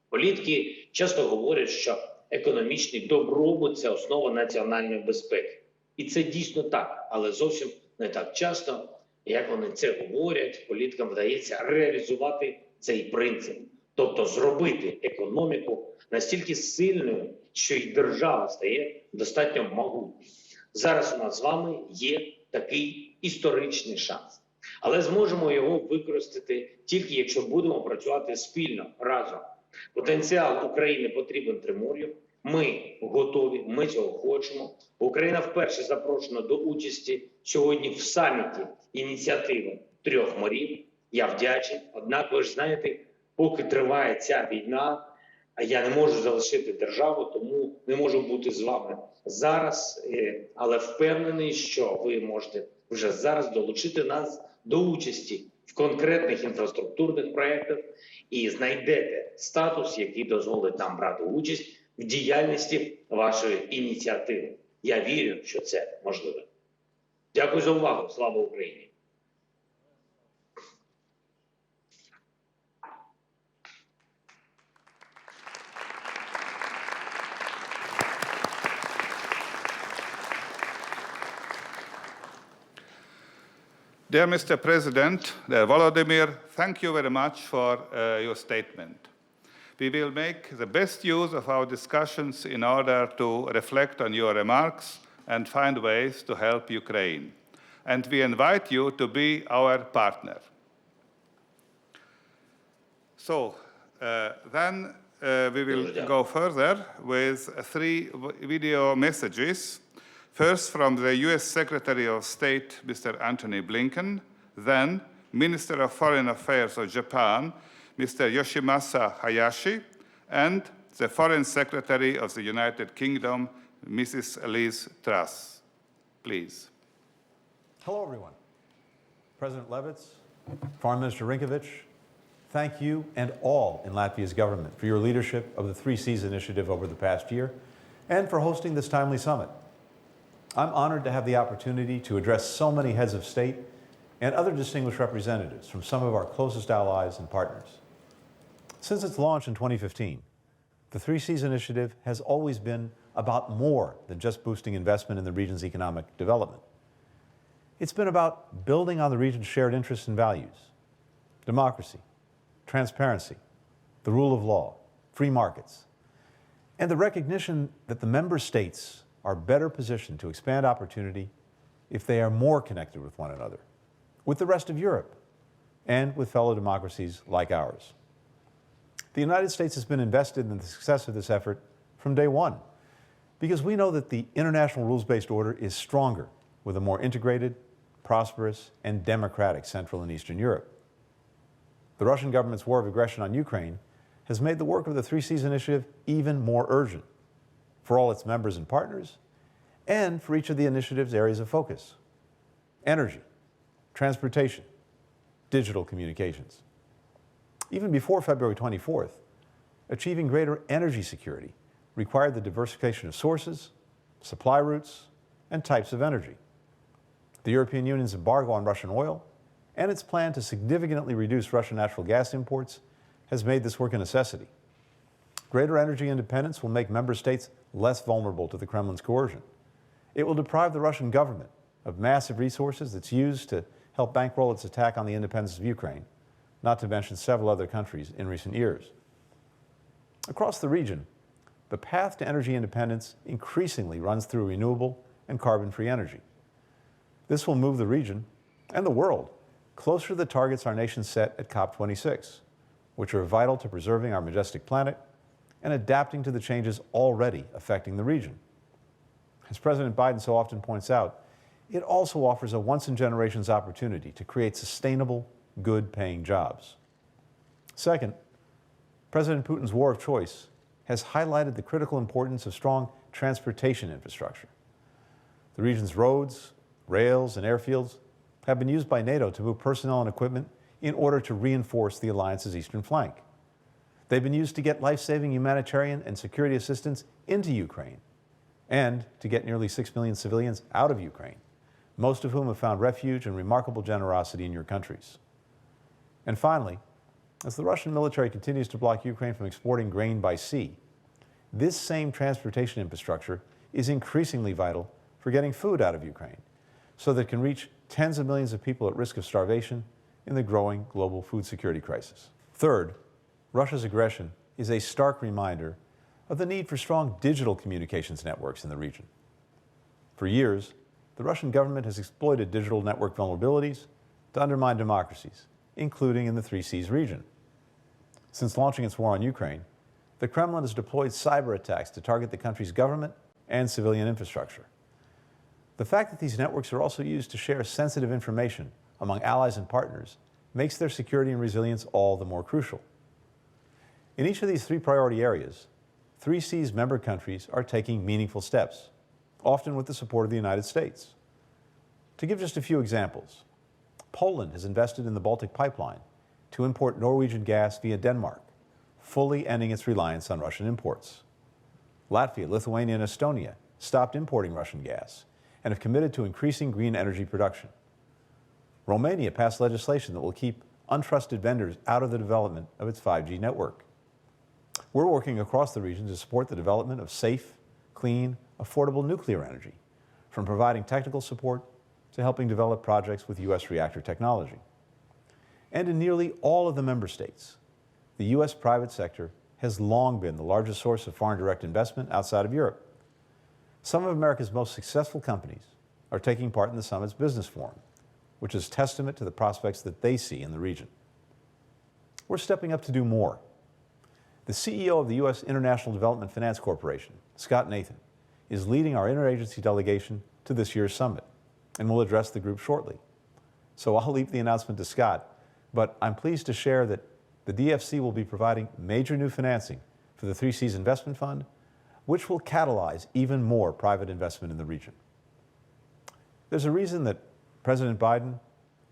Політики часто говорять, що економічний добробут – це основа національної безпеки. І це дійсно так, але зовсім не так часто, як вони це говорять, політикам вдається реалізувати цей принцип. Тобто зробити економіку настільки сильною, що й держава стає достатньо могутньою. Зараз у нас з вами є такий історичний шанс. Але зможемо його використати тільки якщо будемо працювати спільно, разом. Потенціал України потрібен Тримор'ю. Ми готові, ми цього хочемо. Україна вперше запрошена до участі сьогодні в саміті ініціативи трьох морів. Я вдячний. Однак, ви ж знаєте, поки триває ця війна, я не можу залишити державу, тому не можу бути з вами зараз. Але впевнений, що ви можете вже зараз долучити нас до участі в конкретних інфраструктурних проєктах і знайдете статус, який дозволить нам брати участь в діяльності вашої ініціативи. Я вірю, що це можливо. Дякую за увагу. Слава Україні! Dear Mr. President, dear Volodymyr, thank you very much for your statement. We will make the best use of our discussions in order to reflect on your remarks and find ways to help Ukraine. And we invite you to be our partner. So then we will go further with three video messages. First, from the US Secretary of State, Mr. Antony Blinken, then Minister of Foreign Affairs of Japan, Mr. Yoshimasa Hayashi, and the Foreign Secretary of the United Kingdom, Mrs. Liz Truss. Please. Hello, everyone. President Levits, Foreign Minister Rinkovich, thank you and all in Latvia's government for your leadership of the 3 Cs initiative over the past year and for hosting this timely summit. I'm honored to have the opportunity to address so many heads of state and other distinguished representatives from some of our closest allies and partners. Since its launch in 2015, the 3 Cs initiative has always been about more than just boosting investment in the region's economic development. It's been about building on the region's shared interests and values: democracy, transparency, the rule of law, free markets, and the recognition that the member states are better positioned to expand opportunity if they are more connected with one another, with the rest of Europe, and with fellow democracies like ours. The United States has been invested in the success of this effort from day one, because we know that the international rules-based order is stronger with a more integrated, prosperous, and democratic Central and Eastern Europe. The Russian government's war of aggression on Ukraine has made the work of the 3 Cs initiative even more urgent for all its members and partners, and for each of the initiative's areas of focus: energy, transportation, digital communications. Even before February 24th, achieving greater energy security required the diversification of sources, supply routes, and types of energy. The European Union's embargo on Russian oil and its plan to significantly reduce Russian natural gas imports has made this work a necessity. Greater energy independence will make member states less vulnerable to the Kremlin's coercion. It will deprive the Russian government of massive resources that's used to help bankroll its attack on the independence of Ukraine, not to mention several other countries in recent years. Across the region, the path to energy independence increasingly runs through renewable and carbon-free energy. This will move the region and the world closer to the targets our nation set at COP26, which are vital to preserving our majestic planet and adapting to the changes already affecting the region. As President Biden so often points out, it also offers a once-in-generations opportunity to create sustainable, good-paying jobs. Second, President Putin's war of choice has highlighted the critical importance of strong transportation infrastructure. The region's roads, rails, and airfields have been used by NATO to move personnel and equipment in order to reinforce the alliance's eastern flank. They've been used to get life-saving humanitarian and security assistance into Ukraine and to get nearly 6 million civilians out of Ukraine, most of whom have found refuge and remarkable generosity in your countries. And finally, as the Russian military continues to block Ukraine from exporting grain by sea, this same transportation infrastructure is increasingly vital for getting food out of Ukraine so that it can reach tens of millions of people at risk of starvation in the growing global food security crisis. Third, Russia's aggression is a stark reminder of the need for strong digital communications networks in the region. For years, the Russian government has exploited digital network vulnerabilities to undermine democracies, including in the 3 Cs region. Since launching its war on Ukraine, the Kremlin has deployed cyber attacks to target the country's government and civilian infrastructure. The fact that these networks are also used to share sensitive information among allies and partners makes their security and resilience all the more crucial. In each of these three priority areas, 3C's member countries are taking meaningful steps, often with the support of the United States. To give just a few examples, Poland has invested in the Baltic Pipeline to import Norwegian gas via Denmark, fully ending its reliance on Russian imports. Latvia, Lithuania, and Estonia stopped importing Russian gas and have committed to increasing green energy production. Romania passed legislation that will keep untrusted vendors out of the development of its 5G network. We're working across the region to support the development of safe, clean, affordable nuclear energy, from providing technical support to helping develop projects with U.S. reactor technology. And in nearly all of the member states, the U.S. private sector has long been the largest source of foreign direct investment outside of Europe. Some of America's most successful companies are taking part in the summit's business forum, which is testament to the prospects that they see in the region. We're stepping up to do more. The CEO of the U.S. International Development Finance Corporation, Scott Nathan, is leading our interagency delegation to this year's summit and will address the group shortly. So I'll leave the announcement to Scott, but I'm pleased to share that the DFC will be providing major new financing for the 3C's investment fund, which will catalyze even more private investment in the region. There's a reason that President Biden,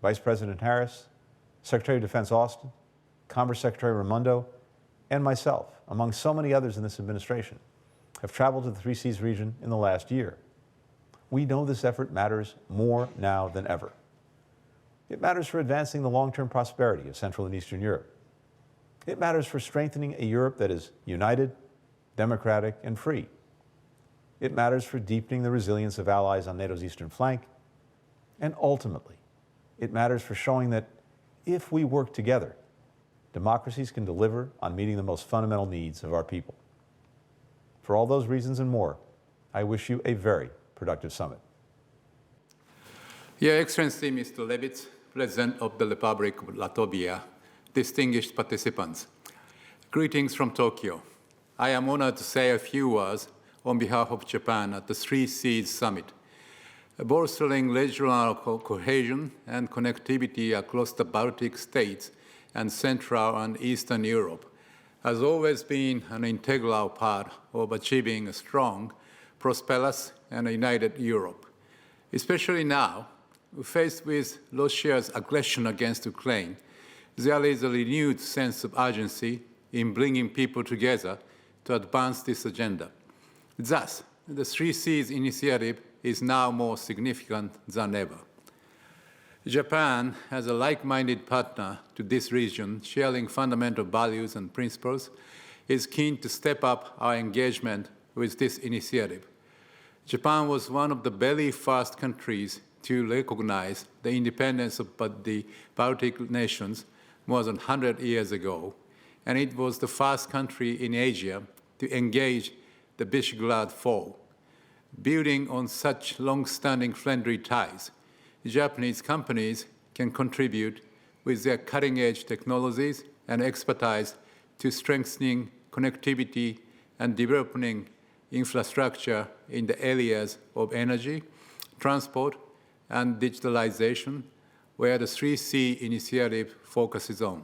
Vice President Harris, Secretary of Defense Austin, Commerce Secretary Raimondo, and myself, among so many others in this administration, have traveled to the 3C's region in the last year. We know this effort matters more now than ever. It matters for advancing the long-term prosperity of Central and Eastern Europe. It matters for strengthening a Europe that is united, democratic, and free. It matters for deepening the resilience of allies on NATO's eastern flank. And ultimately, it matters for showing that if we work together, democracies can deliver on meeting the most fundamental needs of our people. For all those reasons and more, I wish you a very productive summit. Your Excellency, Mr. Levits, President of the Republic of Latvia, distinguished participants, greetings from Tokyo. I am honored to say a few words on behalf of Japan at the 3C's summit. Bolstering regional cohesion and connectivity across the Baltic states and Central and Eastern Europe has always been an integral part of achieving a strong, prosperous, and united Europe. Especially now, faced with Russia's aggression against Ukraine, there is a renewed sense of urgency in bringing people together to advance this agenda. Thus, the 3C's initiative is now more significant than ever. Japan, as a like-minded partner to this region, sharing fundamental values and principles, is keen to step up our engagement with this initiative. Japan was one of the very first countries to recognize the independence of the Baltic nations more than 100 years ago, and it was the first country in Asia to engage the Visegrad Four. Building on such long-standing friendly ties, Japanese companies can contribute with their cutting-edge technologies and expertise to strengthening connectivity and developing infrastructure in the areas of energy, transport, and digitalization, where the 3C initiative focuses on.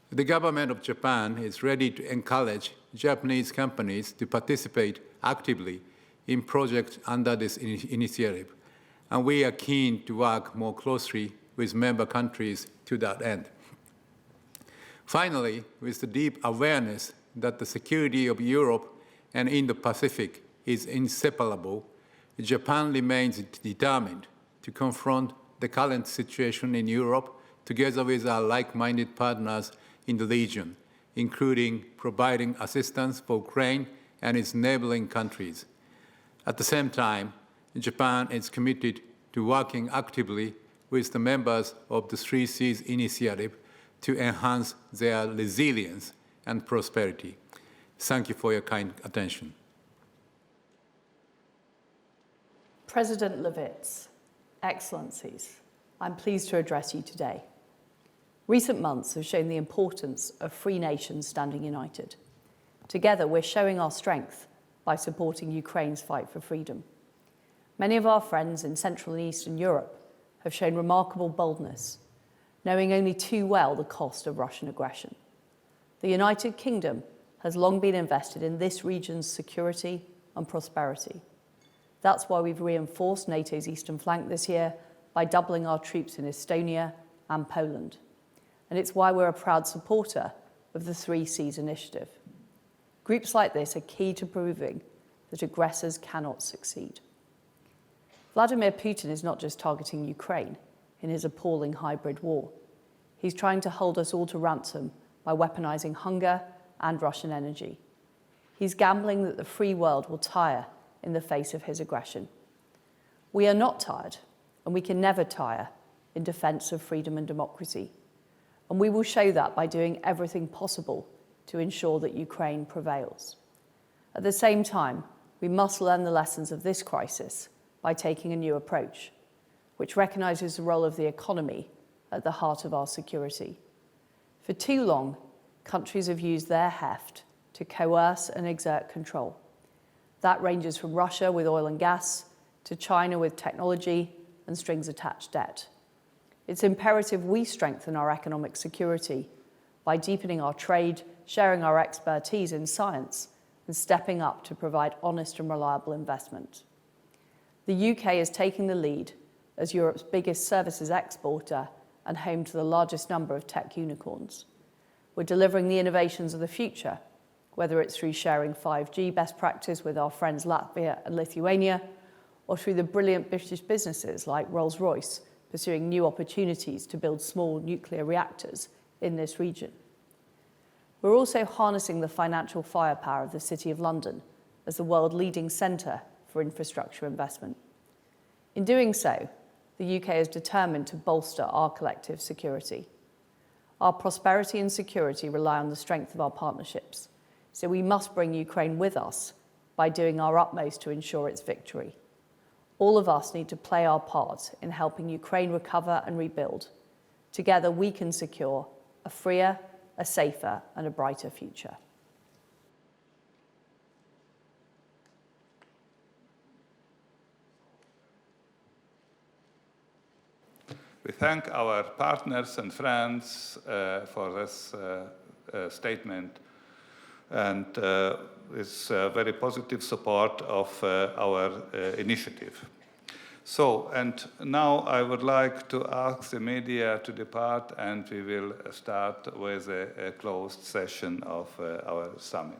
The government of Japan is ready to encourage Japanese companies to participate actively in projects under this initiative, and we are keen to work more closely with member countries to that end. Finally, with the deep awareness that the security of Europe and Indo-Pacific is inseparable, Japan remains determined to confront the current situation in Europe together with our like-minded partners in the region, including providing assistance for Ukraine and its neighboring countries. At the same time, Japan is committed to working actively with the members of the 3C's initiative to enhance their resilience and prosperity. Thank you for your kind attention. President Levits, Excellencies, I'm pleased to address you today. Recent months have shown the importance of free nations standing united. Together, we're showing our strength by supporting Ukraine's fight for freedom. Many of our friends in Central and Eastern Europe have shown remarkable boldness, knowing only too well the cost of Russian aggression. The United Kingdom has long been invested in this region's security and prosperity. That's why we've reinforced NATO's eastern flank this year by doubling our troops in Estonia and Poland. And it's why we're a proud supporter of the 3 Seas initiative. Groups like this are key to proving that aggressors cannot succeed. Vladimir Putin is not just targeting Ukraine in his appalling hybrid war. He's trying to hold us all to ransom by weaponizing hunger and Russian energy. He's gambling that the free world will tire in the face of his aggression. We are not tired, and we can never tire in defense of freedom and democracy. And we will show that by doing everything possible to ensure that Ukraine prevails. At the same time, we must learn the lessons of this crisis by taking a new approach, which recognizes the role of the economy at the heart of our security. For too long, countries have used their heft to coerce and exert control. That ranges from Russia with oil and gas to China with technology and strings-attached debt. It's imperative we strengthen our economic security by deepening our trade, sharing our expertise in science, and stepping up to provide honest and reliable investment. The UK is taking the lead as Europe's biggest services exporter and home to the largest number of tech unicorns. We're delivering the innovations of the future, whether it's through sharing 5G best practice with our friends Latvia and Lithuania, or through the brilliant British businesses like Rolls-Royce pursuing new opportunities to build small nuclear reactors in this region. We're also harnessing the financial firepower of the City of London as the world's leading centre for infrastructure investment. In doing so, the UK is determined to bolster our collective security. Our prosperity and security rely on the strength of our partnerships, so we must bring Ukraine with us by doing our utmost to ensure its victory. All of us need to play our part in helping Ukraine recover and rebuild. Together, we can secure a freer, a safer, and a brighter future. We thank our partners and friends for this statement and this very positive support of our initiative. So, and now I would like to ask the media to depart, and we will start with a closed session of our summit.